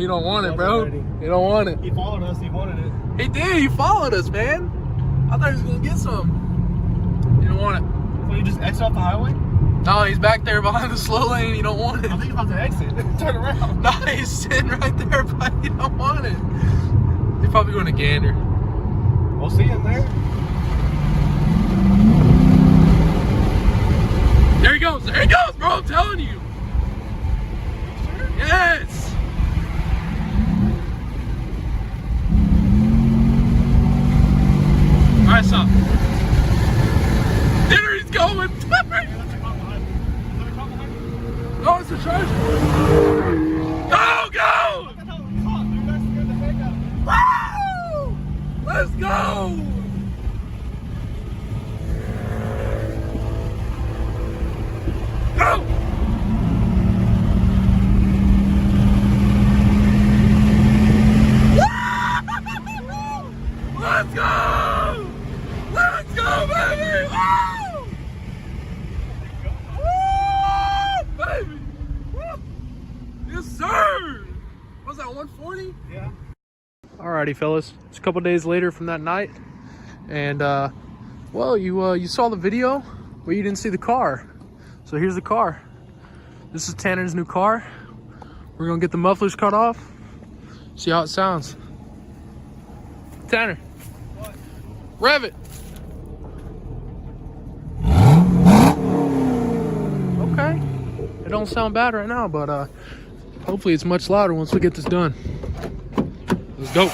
He don't want it, bro. He don't want it. He followed us. He wanted it. He did. He followed us, man. I thought he was gonna get some. He don't want it. So you just exit off the highway? No, he's back there behind the slow lane. He don't want it. I think he's about to exit. Turn around. No, he's sitting right there, but he don't want it. He's probably going to gander. We'll see him there. There he goes. There he goes, bro. I'm telling you. Yes. All right, stop. There he's going. Oh, it's a charger. Go, go! Woo! Let's go! Go! Let's go! Let's go, baby! Woo! Woo! Baby! Woo! Yes, sir! What was that, 140? Yeah. Alrighty, fellas. It's a couple days later from that night. And, well, you saw the video, but you didn't see the car. So here's the car. This is Tanner's new car. We're gonna get the mufflers cut off. See how it sounds. Tanner. What? Rev it. Okay. It don't sound bad right now, but hopefully it's much louder once we get this done. Let's go.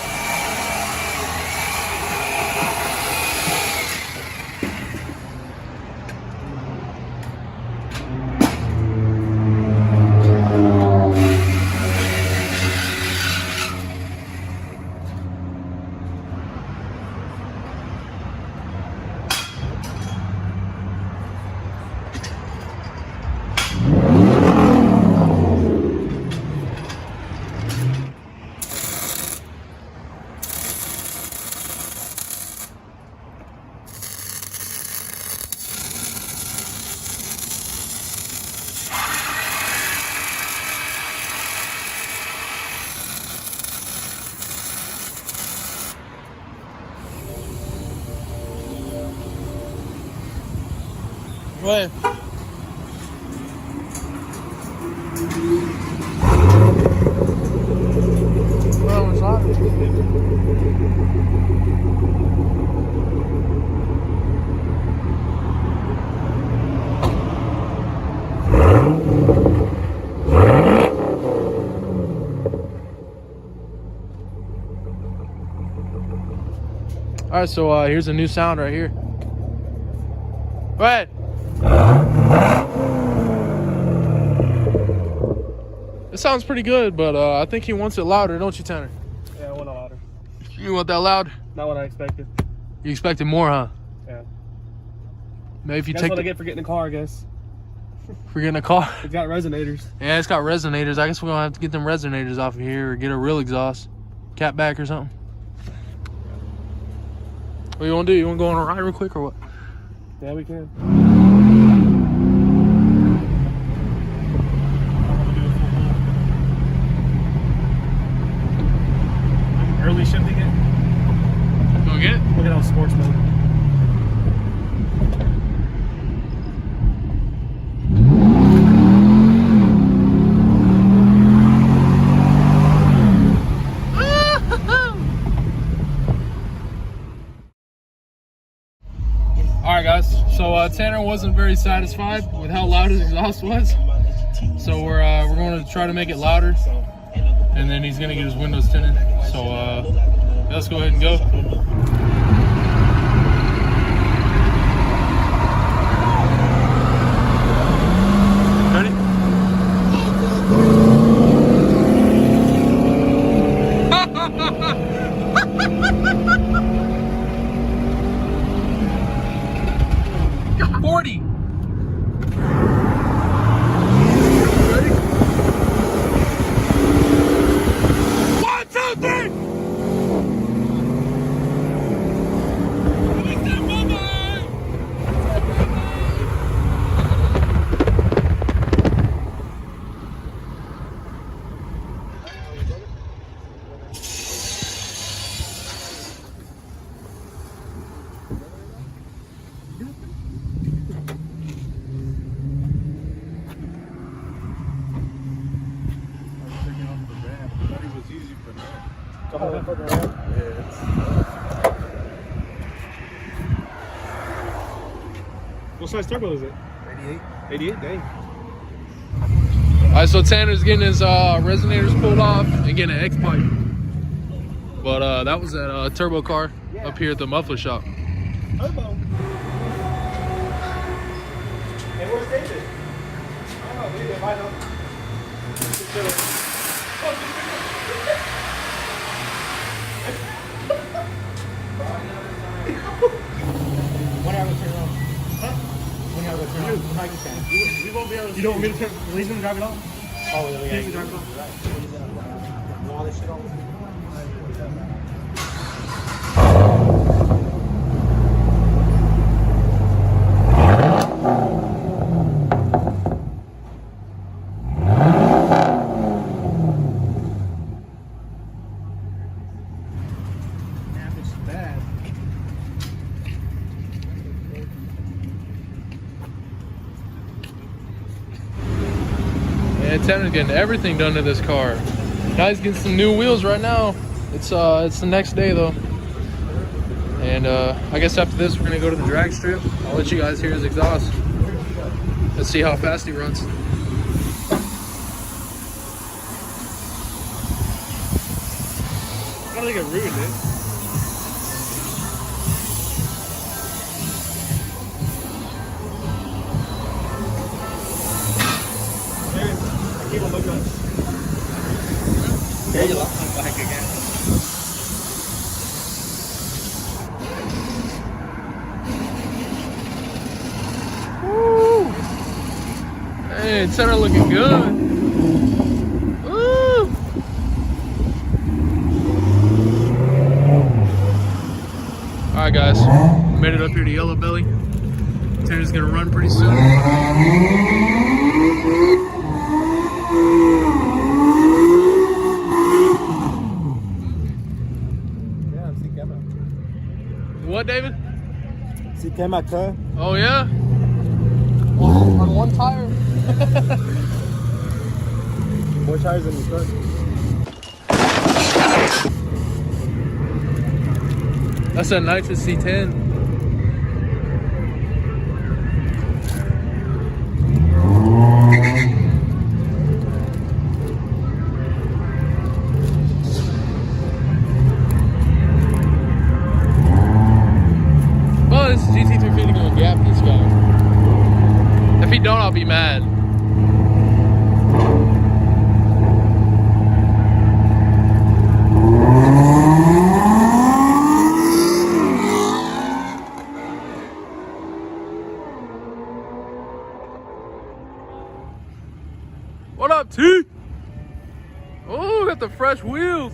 Right. Well, it's hot. All right, so here's a new sound right here. Go ahead. It sounds pretty good, but I think he wants it louder, don't you, Tanner? Yeah, I want it louder. You want that loud? Not what I expected. You expected more, huh? Yeah. Maybe if you That's take what I get for getting a car, I guess. for getting a car. It's got resonators. Yeah, it's got resonators. I guess we're gonna have to get them resonators off of here or get a real exhaust. Cat back or something. What you wanna do? You wanna go on a ride real quick or what? Yeah, we can. Early shifting it. Go get it? Look at how sports mode. Alright guys, so Tanner wasn't very satisfied with how loud his exhaust was. So we're going to try to make it louder. And then he's going to get his windows tinted. So let's go ahead and go. Ready? Got 40. Ready? 1, 2, 3. What size turbo is it? 88. 88, dang. All right, so Tanner's getting his resonators pulled off and getting an X pipe. But that was that turbo car up here at the muffler shop. Turbo. Hey, where's David? I don't know, David, I know. When I go turn on? Huh? When I go turn on? How you can? We won't be able to. You don't want me to turn? He's gonna drive it off? Oh, yeah, He's gonna drive it off. all this shit on. Yeah, Tanner's getting everything done to this car. Now he's getting some new wheels right now. It's the next day though. And I guess after this we're gonna go to the drag strip. I'll let you guys hear his exhaust. Let's see how fast he runs. I don't think it ruined it. Keep on looking. Yeah, you lost my bike again. Woo! Hey, Tanner looking good. Woo! Alright guys, made it up here to Yellow Belly. Tanner's gonna run pretty soon. What, David? C'était ma queue. Oh yeah? On one tire. More tires than the front. That's a nitrous C10. Oh, this GT350 gonna gap this guy. If he don't, I'll be mad. What up, T? Oh, got the fresh wheels.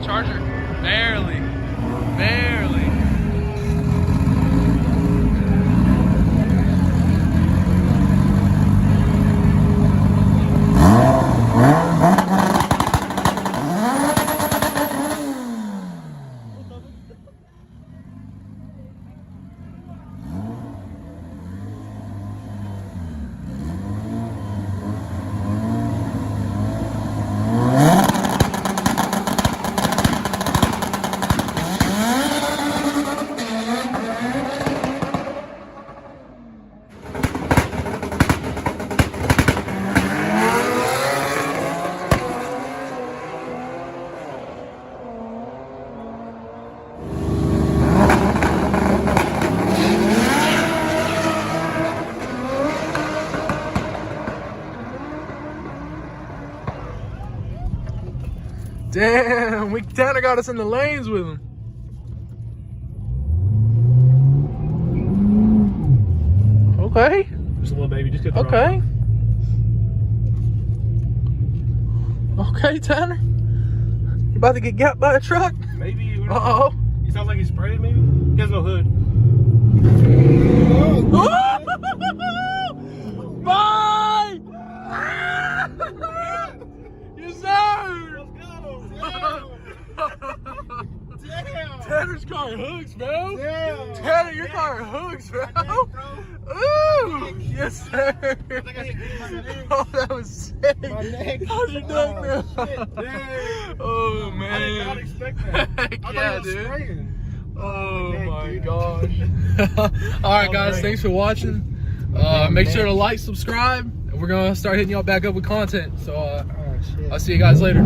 Charger, barely. Damn, Tanner got us in the lanes with him. Okay. Just a little baby. Just get the Okay. Okay, Tanner. You about to get gapped by a truck? Maybe. Who knows? Uh-oh. He sounds like he's sprayed, maybe? He has no hood. Bye! Yes, sir! Damn! Tanner's car hooks, bro. Damn! Tanner, your car hooks, bro. Ooh! Yes, sir. Oh, that was sick. My neck. How's your neck, bro? Damn. Oh, I man. did not expect that. Heck I thought yeah, he was dude. spraying. Oh Neck, my dude. gosh. Alright guys, great. thanks for watching. Make sure to like, subscribe, and we're gonna start hitting y'all back up with content. So Oh, shit. I'll see you guys later.